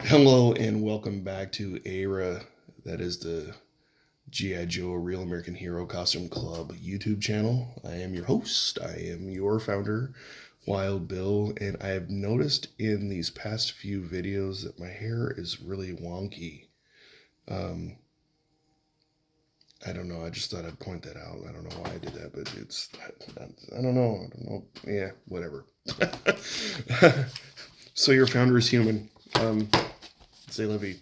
Hello and welcome back to ARAH. That is the G.I. Joe Real American Hero Costume Club YouTube channel. I am your host. I am your founder, Wild Bill, and I have noticed in these past few videos that my hair is really wonky. Um, I don't know. I just thought I'd point that out. I don't know why I did that, but I don't know. I don't know. Yeah, whatever. So your founder is human. C'est la vie.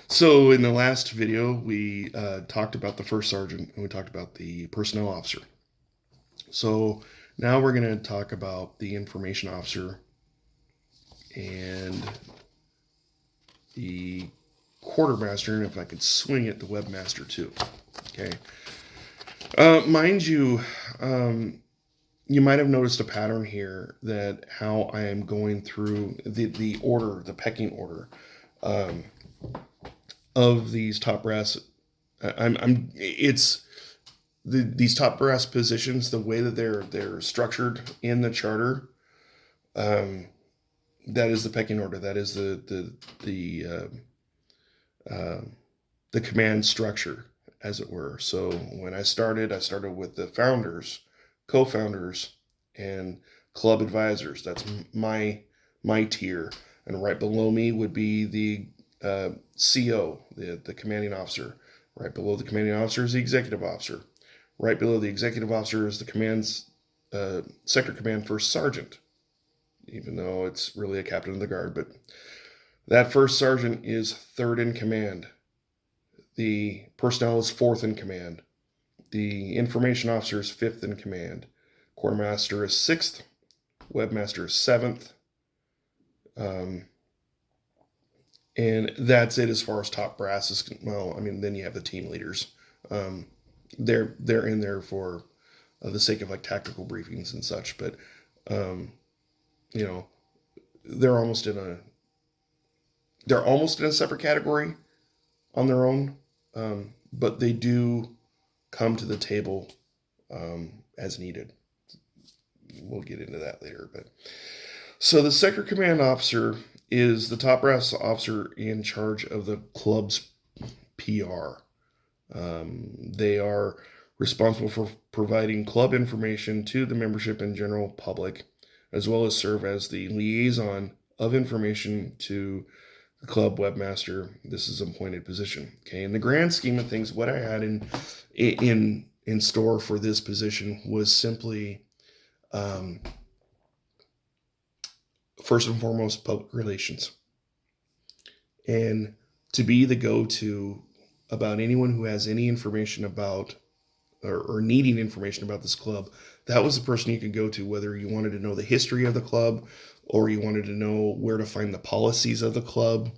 So in the last video, we talked about the first sergeant and we talked about the personnel officer. So now we're going to talk about the information officer and the quartermaster, and if I could swing it, the webmaster too. Okay. Mind you, you might have noticed a pattern here that how I am going through the order, the pecking order. Of these top brass, these top brass positions, the way that they're structured in the charter. That is the pecking order. That is the command structure, as it were. So when I started with the founders, co-founders, and club advisors. That's my tier, and right below me would be the CO, the commanding officer. Right below the commanding officer is the executive officer. Right below the executive officer is the command's sector command first sergeant, even though it's really a captain of the guard. But that first sergeant is third in command. The personnel is fourth in command. The information officer is fifth in command. Quartermaster is sixth. Webmaster is seventh. And that's it as far as top brass is. Well, I mean, then you have the team leaders. They're in there for the sake of like tactical briefings and such, but you know, they're almost in a separate category on their own, but they do come to the table as needed. We'll get into that later, but so the sector command officer is the top brass officer in charge of the club's PR. They are responsible for providing club information to the membership and general public, as well as serve as the liaison of information to the club webmaster. This is an appointed position. Okay, in the grand scheme of things, what I had in store for this position was simply first and foremost public relations, and to be the go-to about anyone who has any information about or needing information about this club. That was the person you could go to, whether you wanted to know the history of the club or you wanted to know where to find the policies of the club,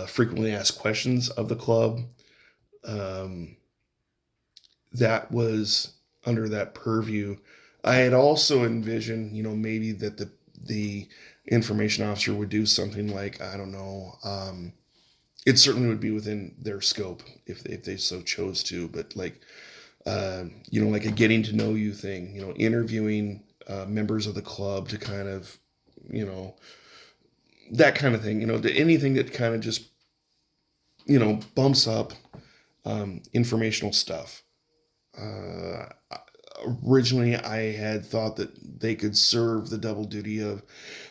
frequently asked questions of the club. That was under that purview. I had also envisioned, maybe that the information officer would do something like, I don't know, it certainly would be within their scope if they so chose to, but like, like a getting to know you thing, interviewing members of the club to kind of, that kind of thing, anything that kind of just, bumps up informational stuff. Originally, I had thought that they could serve the double duty of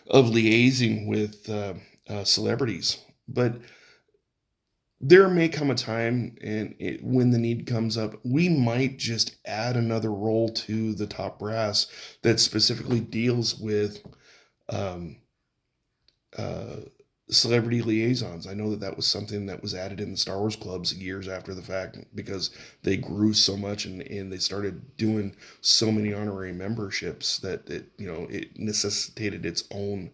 liaising with celebrities, but there may come a time, and when the need comes up, we might just add another role to the top brass that specifically deals with celebrity liaisons. I know that was something that was added in the Star Wars clubs years after the fact, because they grew so much and they started doing so many honorary memberships that it necessitated its own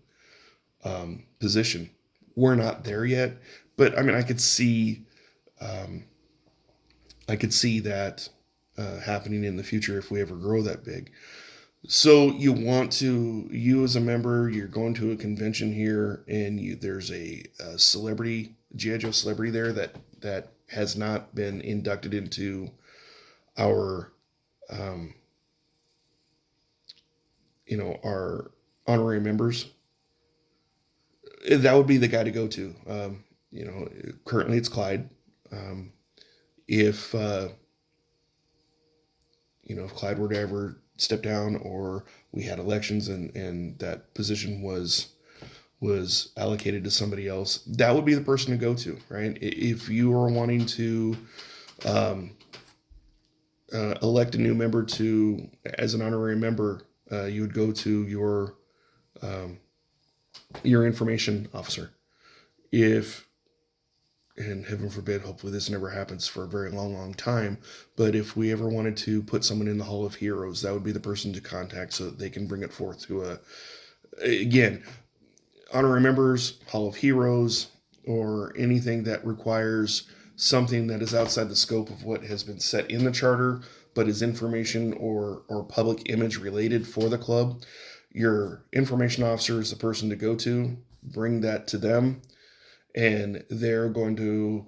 position. We're not there yet, but I mean, I could see that happening in the future if we ever grow that big. So you as a member, you're going to a convention here, and there's a celebrity, G.I. Joe celebrity there that has not been inducted into our, our honorary members that would be the guy to go to. Currently it's Clyde. If if Clyde were to ever step down, or we had elections and that position was allocated to somebody else, that would be the person to go to, right? If you are wanting to um, elect a new member to as an honorary member, you would go to um, your information officer. If, and heaven forbid, hopefully this never happens for a very long time, but if we ever wanted to put someone in the Hall of Heroes, that would be the person to contact so that they can bring it forth to again, honorary members, Hall of Heroes, or anything that requires something that is outside the scope of what has been set in the charter, but is information or public image related for the club. Your information officer is the person to go to. Bring that to them, and they're going to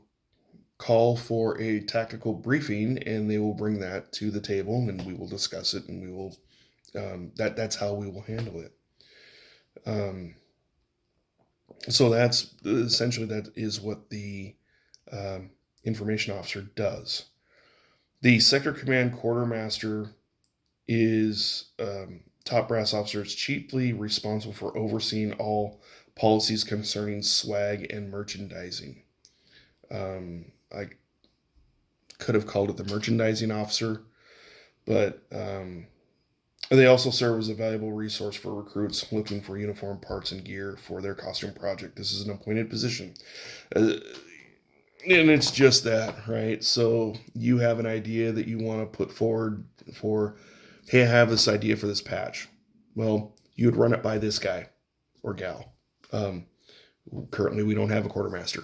call for a tactical briefing, and they will bring that to the table, and we will discuss it, and we will that's how we will handle it. So that's essentially, that is what the information officer does. The sector command quartermaster is top brass officer, is chiefly responsible for overseeing all policies concerning swag and merchandising. I could have called it the merchandising officer, but they also serve as a valuable resource for recruits looking for uniform parts and gear for their costume project. This is an appointed position. And it's just that, right? So you have an idea that you want to put forward for, hey, I have this idea for this patch. Well, you would run it by this guy or gal. Currently, we don't have a quartermaster.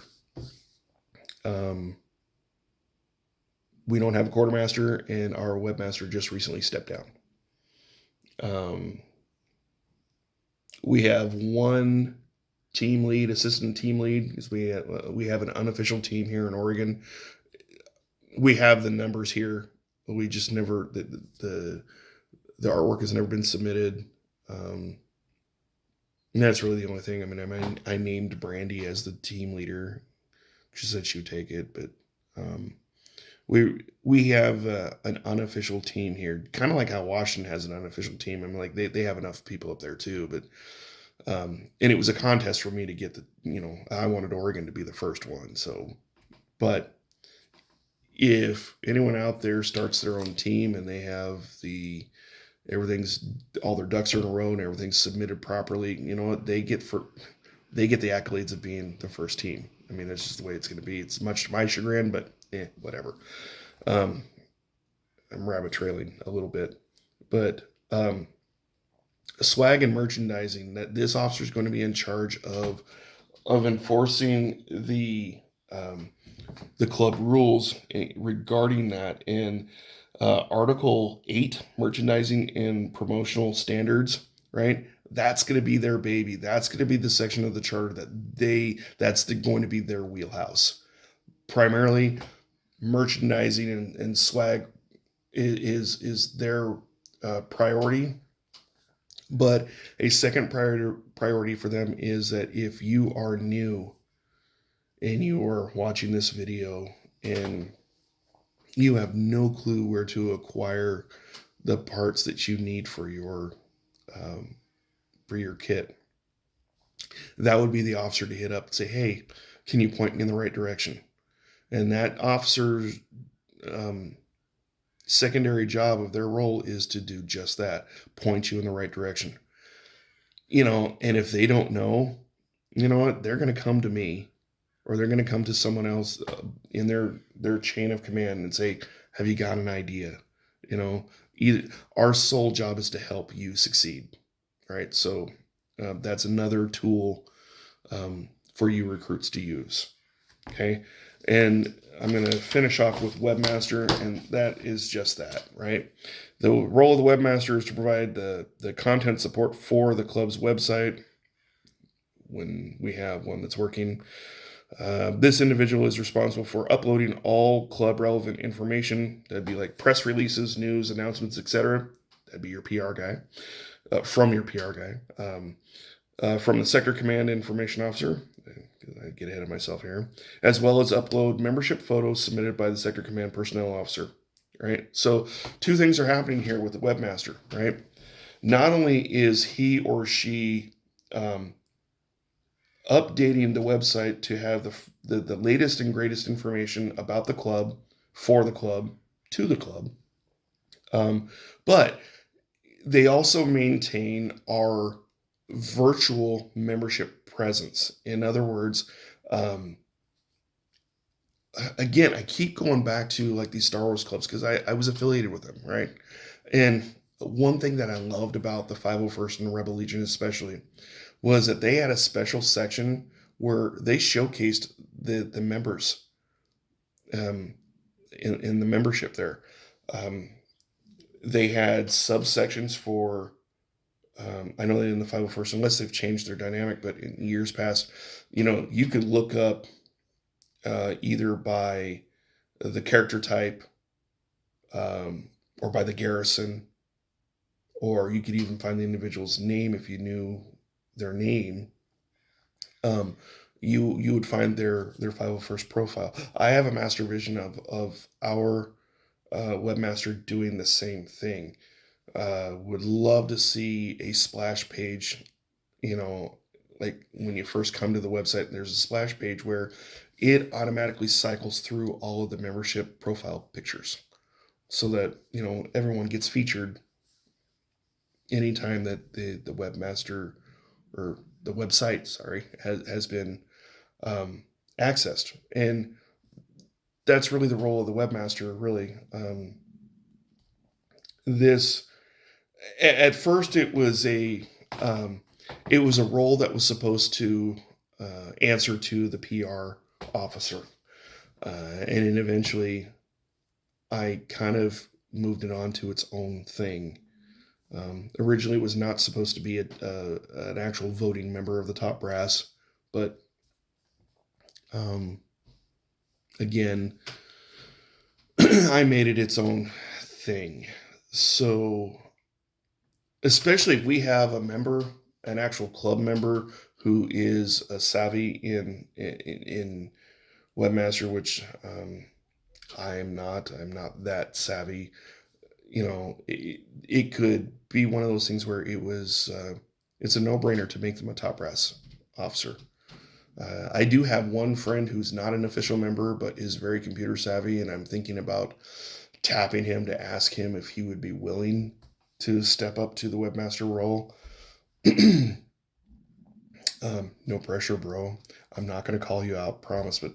We don't have a quartermaster, and our webmaster just recently stepped down. We have one team lead, assistant team lead, because we have an unofficial team here in Oregon. We have the numbers here, but we just never, the artwork has never been submitted. And that's really the only thing. I named Brandy as the team leader. She said she would take it, but we have an unofficial team here, kind of like how Washington has an unofficial team. I'm like, they have enough people up there too, but and it was a contest for me to get I wanted Oregon to be the first one. So, but if anyone out there starts their own team and they have all their ducks are in a row and everything's submitted properly, you know what, they get the accolades of being the first team. That's just the way it's going to be. It's much to my chagrin, but whatever. I'm rabbit trailing a little bit, but swag and merchandising, that this officer is going to be in charge of enforcing the club rules regarding that. And Article 8, merchandising and promotional standards, right? That's going to be their baby. That's going to be the section of the charter that's going to be their wheelhouse. Primarily, merchandising and swag is their priority. But a second priority for them is that if you are new and you are watching this video and you have no clue where to acquire the parts that you need for your kit, that would be the officer to hit up and say, hey, can you point me in the right direction? And that officer's secondary job of their role is to do just that, point you in the right direction. And if they don't know, you know what, they're going to come to me, or they're going to come to someone else in their chain of command and say, have you got an idea? Our sole job is to help you succeed, right? So that's another tool for you recruits to use. Okay. And I'm going to finish off with Webmaster, and that is just that, right? The role of the Webmaster is to provide the content support for the club's website when we have one that's working. This individual is responsible for uploading all club relevant information. That'd be like press releases, news, announcements, etc. That'd be your PR guy, from your PR guy. from the Sector Command Information Officer. I get ahead of myself here, as well as upload membership photos submitted by the Sector Command Personnel Officer. Right. So two things are happening here with the Webmaster. Right. Not only is he or she updating the website to have the latest and greatest information about the club, for the club, to the club, but they also maintain our virtual membership presence. In other words, again, I keep going back to like these Star Wars clubs because I was affiliated with them, right? And one thing that I loved about the 501st and the Rebel Legion especially was that they had a special section where they showcased the members in the membership there. They had subsections for, I know that in the 501st, unless they've changed their dynamic, but in years past, you could look up either by the character type or by the garrison, or you could even find the individual's name if you knew their name. You would find their 501st profile. I have a master vision of our Webmaster doing the same thing. Would love to see a splash page, like when you first come to the website, there's a splash page where it automatically cycles through all of the membership profile pictures so that, everyone gets featured anytime that the webmaster or the website, has been accessed. And that's really the role of the webmaster, really. At first it was a role that was supposed to answer to the PR officer. And then eventually I kind of moved it on to its own thing. Originally, it was not supposed to be an actual voting member of the top brass, but again, I made it its own thing. So, especially if we have a member, an actual club member who is a savvy in Webmaster, which I am not. I'm not that savvy. It could be one of those things where it's a no-brainer to make them a top brass officer. I do have one friend who's not an official member but is very computer savvy, and I'm thinking about tapping him to ask him if he would be willing to step up to the Webmaster role. No pressure, bro. I'm not going to call you out, promise, but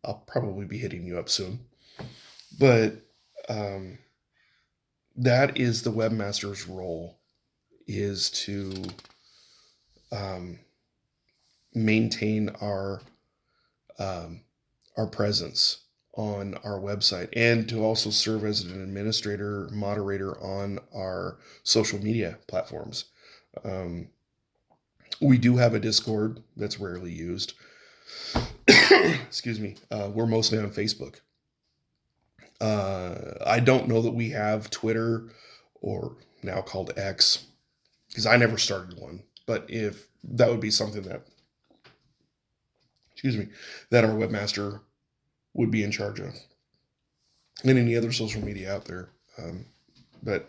I'll probably be hitting you up soon. But that is the Webmaster's role, is to maintain our presence on our website and to also serve as an administrator, moderator on our social media platforms. We do have a Discord that's rarely used. Excuse me. We're mostly on Facebook. I don't know that we have Twitter, or now called X, because I never started one. But if that would be something that, that our webmaster would be in charge of, and any other social media out there. But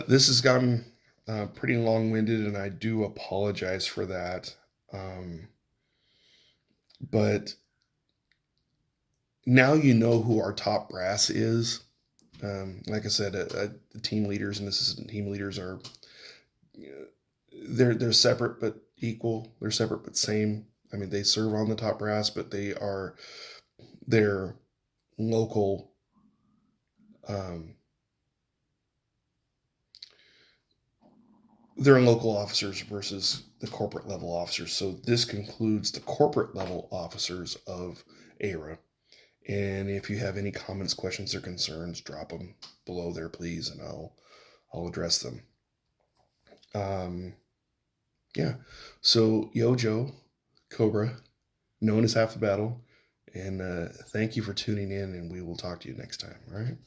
this has gotten pretty long-winded, and I do apologize for that. But now you know who our top brass is. Like I said, the team leaders and assistant team leaders are they're separate but equal. They're separate but same. I mean, they serve on the top brass, but they're local. They're local officers versus the corporate level officers. So this concludes the corporate level officers of ARAH. And if you have any comments, questions, or concerns, drop them below there, please, and I'll address them. Yeah. So, Joe, Cobra, known as Half the Battle, and thank you for tuning in, and we will talk to you next time. All right.